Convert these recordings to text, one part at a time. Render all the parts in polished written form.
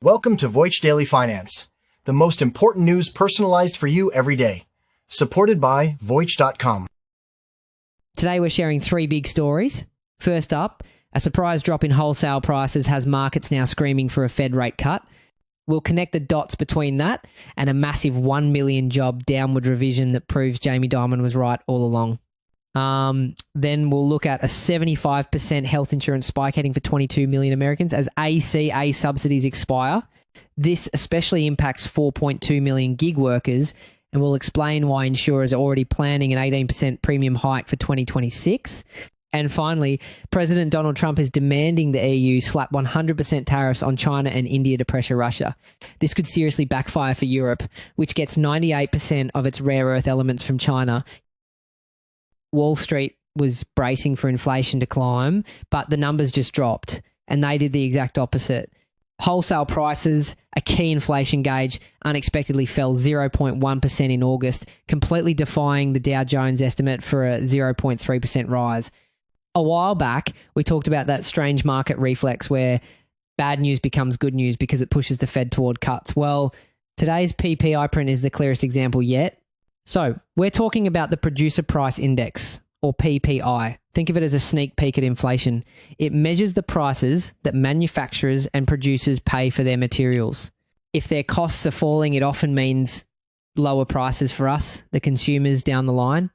Welcome to Voice Daily Finance, the most important news personalized for you every day. Supported by Voice.com. Today we're sharing three big stories. First up, a surprise drop in wholesale prices has markets now screaming for a Fed rate cut. We'll connect the dots between that and a massive 1 million job downward revision that proves Jamie Dimon was right all along. Then we'll look at a 75% health insurance spike heading for 22 million Americans as ACA subsidies expire. This especially impacts 4.2 million gig workers, and we'll explain why insurers are already planning an 18% premium hike for 2026. And finally, President Donald Trump is demanding the EU slap 100% tariffs on China and India to pressure Russia. This could seriously backfire for Europe, which gets 98% of its rare earth elements from China. Wall Street was bracing for inflation to climb, but the numbers just dropped, and they did the exact opposite. Wholesale prices, a key inflation gauge, unexpectedly fell 0.1% in August, completely defying the Dow Jones estimate for a 0.3% rise. A while back, we talked about that strange market reflex where bad news becomes good news because it pushes the Fed toward cuts. Well, today's PPI print is the clearest example yet. So, we're talking about the Producer Price Index, or PPI. Think of it as a sneak peek at inflation. It measures the prices that manufacturers and producers pay for their materials. If their costs are falling, it often means lower prices for us, the consumers, down the line.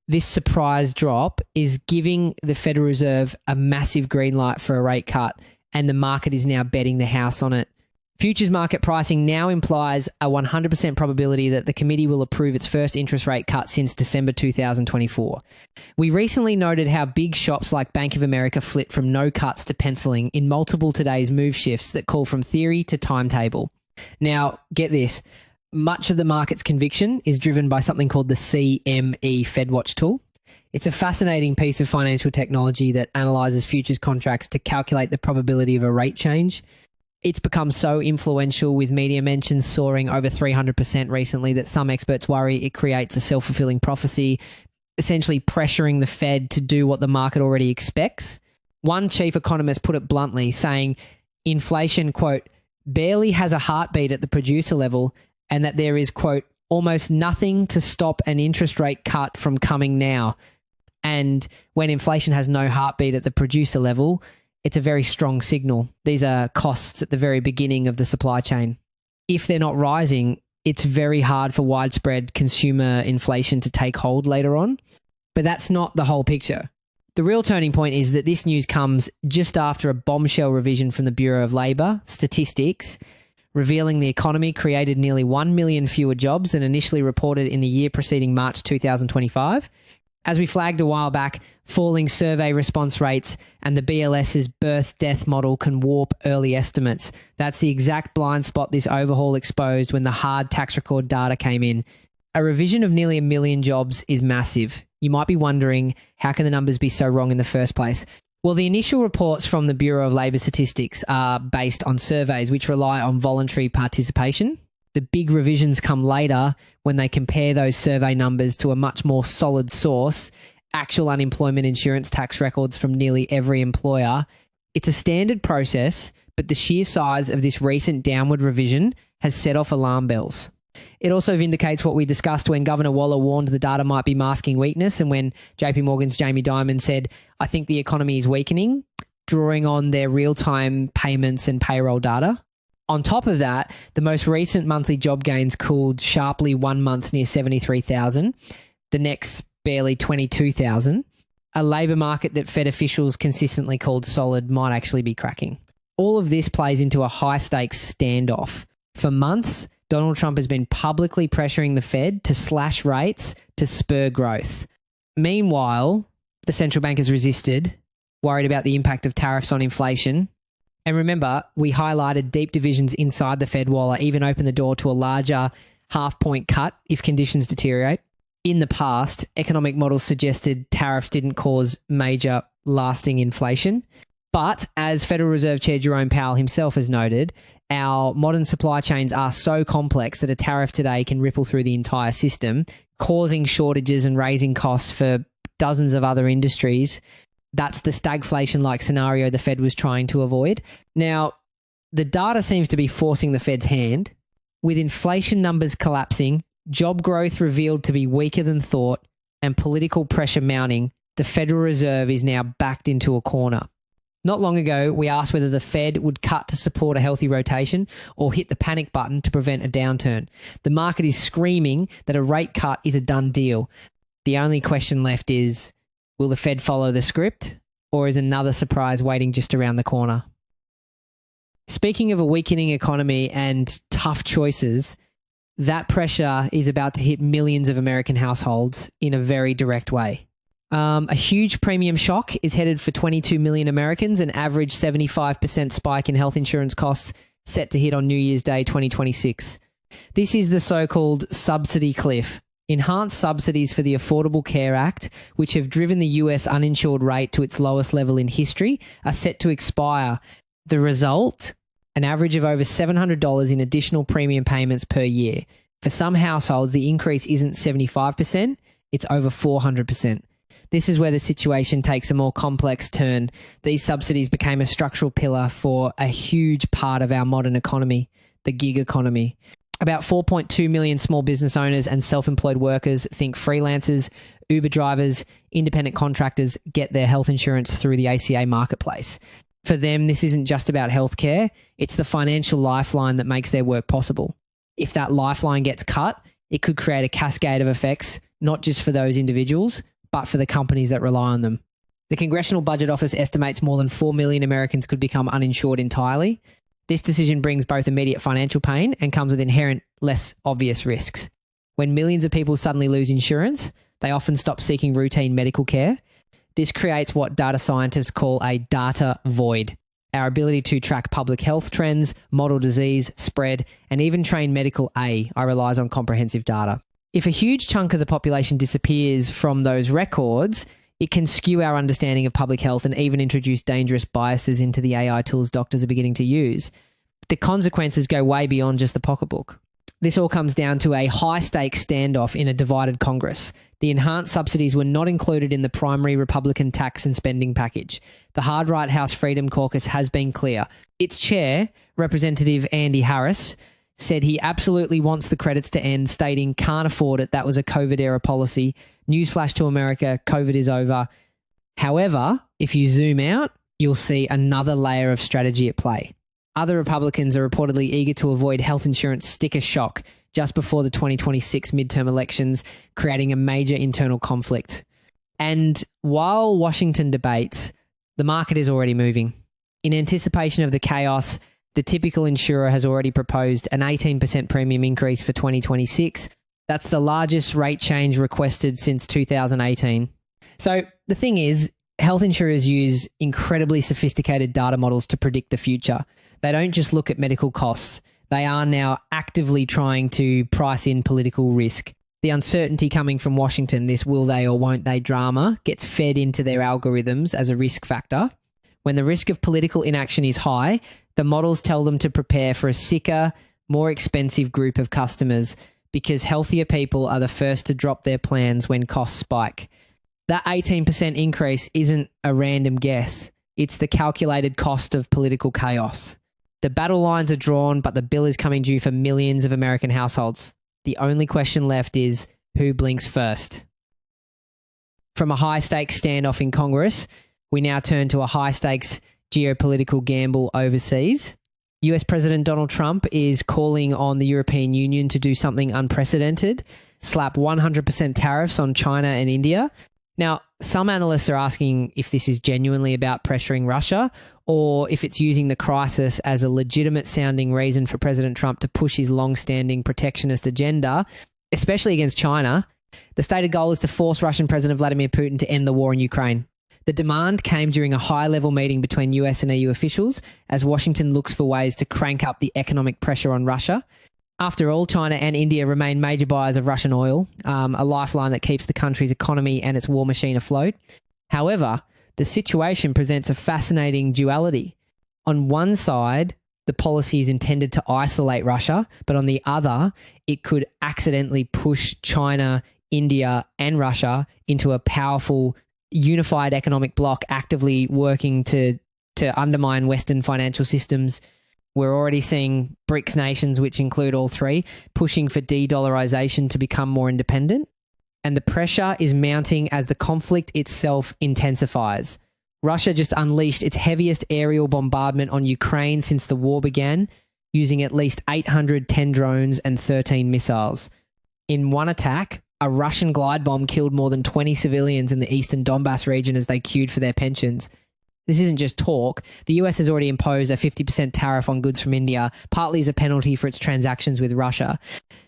This surprise drop is giving the Federal Reserve a massive green light for a rate cut, and the market is now betting the house on it. Futures market pricing now implies a 100% probability that the committee will approve its first interest rate cut since December 2024. We recently noted how big shops like Bank of America flipped from no cuts to penciling in multiple today's move shifts that call from theory to timetable. Now, get this. Much of the market's conviction is driven by something called the CME FedWatch tool. It's a fascinating piece of financial technology that analyzes futures contracts to calculate the probability of a rate change. It's become so influential, with media mentions soaring over 300% recently, that some experts worry it creates a self-fulfilling prophecy, essentially pressuring the Fed to do what the market already expects. One chief economist put it bluntly, saying inflation, quote, barely has a heartbeat at the producer level, and that there is, quote, almost nothing to stop an interest rate cut from coming now. And when inflation has no heartbeat at the producer level, it's a very strong signal. These are costs at the very beginning of the supply chain. If they're not rising, it's very hard for widespread consumer inflation to take hold later on. But that's not the whole picture. The real turning point is that this news comes just after a bombshell revision from the Bureau of Labor Statistics, revealing the economy created nearly 1 million fewer jobs than initially reported in the year preceding March 2025. As we flagged a while back, falling survey response rates and the BLS's birth-death model can warp early estimates. That's the exact blind spot this overhaul exposed when the hard tax record data came in. A revision of nearly 1 million jobs is massive. You might be wondering, how can the numbers be so wrong in the first place? Well, the initial reports from the Bureau of Labor Statistics are based on surveys which rely on voluntary participation. The big revisions come later when they compare those survey numbers to a much more solid source, actual unemployment insurance tax records from nearly every employer. It's a standard process, but the sheer size of this recent downward revision has set off alarm bells. It also vindicates what we discussed when Governor Waller warned the data might be masking weakness, and when JPMorgan's Jamie Dimon said, I think the economy is weakening, drawing on their real-time payments and payroll data. On top of that, the most recent monthly job gains cooled sharply 1 month near 73,000, the next barely 22,000. A labour market that Fed officials consistently called solid might actually be cracking. All of this plays into a high-stakes standoff. For months, Donald Trump has been publicly pressuring the Fed to slash rates to spur growth. Meanwhile, the central bank has resisted, worried about the impact of tariffs on inflation. And remember, we highlighted deep divisions inside the Fed Waller even opened the door to a larger half-point cut if conditions deteriorate. In the past, economic models suggested tariffs didn't cause major lasting inflation. But as Federal Reserve Chair Jerome Powell himself has noted, our modern supply chains are so complex that a tariff today can ripple through the entire system, causing shortages and raising costs for dozens of other industries. That's the stagflation-like scenario the Fed was trying to avoid. Now, The data seems to be forcing the Fed's hand. With inflation numbers collapsing, job growth revealed to be weaker than thought, and political pressure mounting, the Federal Reserve is now backed into a corner. Not long ago, we asked whether the Fed would cut to support a healthy rotation or hit the panic button to prevent a downturn. The market is screaming that a rate cut is a done deal. The only question left is, will the Fed follow the script, or is another surprise waiting just around the corner? Speaking of a weakening economy and tough choices, that pressure is about to hit millions of American households in a very direct way. A huge premium shock is headed for 22 million Americans, an average 75% spike in health insurance costs set to hit on New Year's Day 2026. This is the so-called subsidy cliff. Enhanced subsidies for the Affordable Care Act, which have driven the US uninsured rate to its lowest level in history, are set to expire. The result? An average of over $700 in additional premium payments per year. For some households, the increase isn't 75%, it's over 400%. This is where the situation takes a more complex turn. These subsidies became a structural pillar for a huge part of our modern economy, the gig economy. About 4.2 million small business owners and self-employed workers, think freelancers, Uber drivers, independent contractors, get their health insurance through the ACA marketplace. For them, this isn't just about healthcare, it's the financial lifeline that makes their work possible. If that lifeline gets cut, it could create a cascade of effects, not just for those individuals, but for the companies that rely on them. The Congressional Budget Office estimates more than 4 million Americans could become uninsured entirely. This decision brings both immediate financial pain and comes with inherent, less obvious risks. When millions of people suddenly lose insurance, they often stop seeking routine medical care. This creates what data scientists call a data void. Our ability to track public health trends, model disease, spread, and even train medical AI relies on comprehensive data. If a huge chunk of the population disappears from those records, it can skew our understanding of public health and even introduce dangerous biases into the AI tools doctors are beginning to use. The consequences go way beyond just the pocketbook. This all comes down to a high-stakes standoff in a divided Congress. The enhanced subsidies were not included in the primary Republican tax and spending package. The hard-right House Freedom Caucus has been clear. Its chair, Representative Andy Harris, said he absolutely wants the credits to end, stating, "Can't afford it. That was a COVID-era policy. Newsflash to America, COVID is over." However, if you zoom out, you'll see another layer of strategy at play. Other Republicans are reportedly eager to avoid health insurance sticker shock just before the 2026 midterm elections, creating a major internal conflict. And while Washington debates, the market is already moving. In anticipation of the chaos, the typical insurer has already proposed an 18% premium increase for 2026. That's the largest rate change requested since 2018. So the thing is, health insurers use incredibly sophisticated data models to predict the future. They don't just look at medical costs. They are now actively trying to price in political risk. The uncertainty coming from Washington, this will they or won't they drama, gets fed into their algorithms as a risk factor. When the risk of political inaction is high, the models tell them to prepare for a sicker, more expensive group of customers because healthier people are the first to drop their plans when costs spike. That 18% increase isn't a random guess. It's the calculated cost of political chaos. The battle lines are drawn, but the bill is coming due for millions of American households. The only question left is, who blinks first? From a high-stakes standoff in Congress, we now turn to a high-stakes geopolitical gamble overseas. US President Donald Trump is calling on the European Union to do something unprecedented, slap 100% tariffs on China and India. Now, some analysts are asking if this is genuinely about pressuring Russia or if it's using the crisis as a legitimate-sounding reason for President Trump to push his long-standing protectionist agenda, especially against China. The stated goal is to force Russian President Vladimir Putin to end the war in Ukraine. The demand came during a high-level meeting between US and EU officials as Washington looks for ways to crank up the economic pressure on Russia. After all, China and India remain major buyers of Russian oil, a lifeline that keeps the country's economy and its war machine afloat. However, the situation presents a fascinating duality. On one side, the policy is intended to isolate Russia, but on the other, it could accidentally push China, India, and Russia into a powerful, unified economic bloc actively working to undermine Western financial systems. We're already seeing BRICS nations, which include all three, pushing for de-dollarization to become more independent. And the pressure is mounting as the conflict itself intensifies. Russia just unleashed its heaviest aerial bombardment on Ukraine since the war began, using at least 810 drones and 13 missiles. In one attack, a Russian glide bomb killed more than 20 civilians in the eastern Donbass region as they queued for their pensions. This isn't just talk. The US has already imposed a 50% tariff on goods from India, partly as a penalty for its transactions with Russia.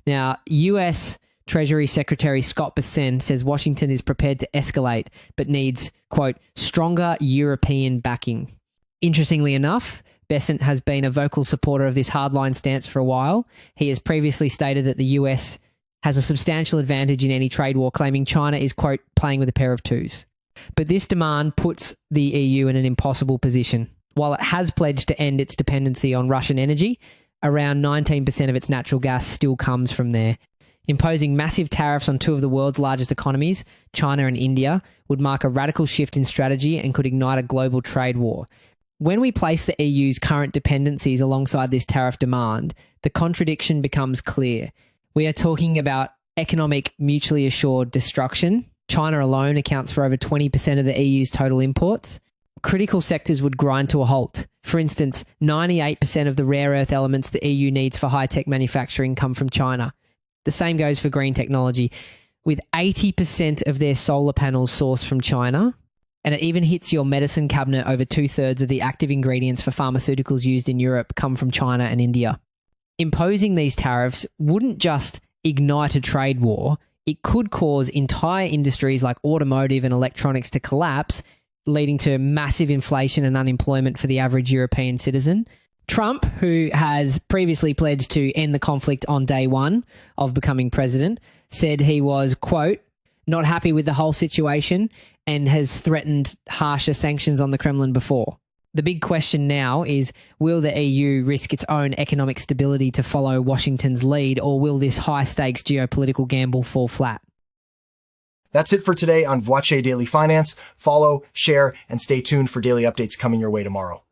Now, US Treasury Secretary Scott Bessent says Washington is prepared to escalate, but needs, quote, stronger European backing. Interestingly enough, Bessent has been a vocal supporter of this hardline stance for a while. He has previously stated that the US has a substantial advantage in any trade war, claiming China is, quote, playing with a pair of twos. But this demand puts the EU in an impossible position. While it has pledged to end its dependency on Russian energy, around 19% of its natural gas still comes from there. Imposing massive tariffs on two of the world's largest economies, China and India, would mark a radical shift in strategy and could ignite a global trade war. When we place the EU's current dependencies alongside this tariff demand, the contradiction becomes clear. We are talking about economic mutually assured destruction. China alone accounts for over 20% of the EU's total imports. Critical sectors would grind to a halt. For instance, 98% of the rare earth elements the EU needs for high-tech manufacturing come from China. The same goes for green technology, with 80% of their solar panels sourced from China, and it even hits your medicine cabinet. Over 2/3 of the active ingredients for pharmaceuticals used in Europe come from China and India. Imposing these tariffs wouldn't just ignite a trade war, it could cause entire industries like automotive and electronics to collapse, leading to massive inflation and unemployment for the average European citizen. Trump, who has previously pledged to end the conflict on day one of becoming president, said he was, quote, not happy with the whole situation and has threatened harsher sanctions on the Kremlin before. The big question now is, will the EU risk its own economic stability to follow Washington's lead, or will this high-stakes geopolitical gamble fall flat? That's it for today on Voice Daily Finance. Follow, share, and stay tuned for daily updates coming your way tomorrow.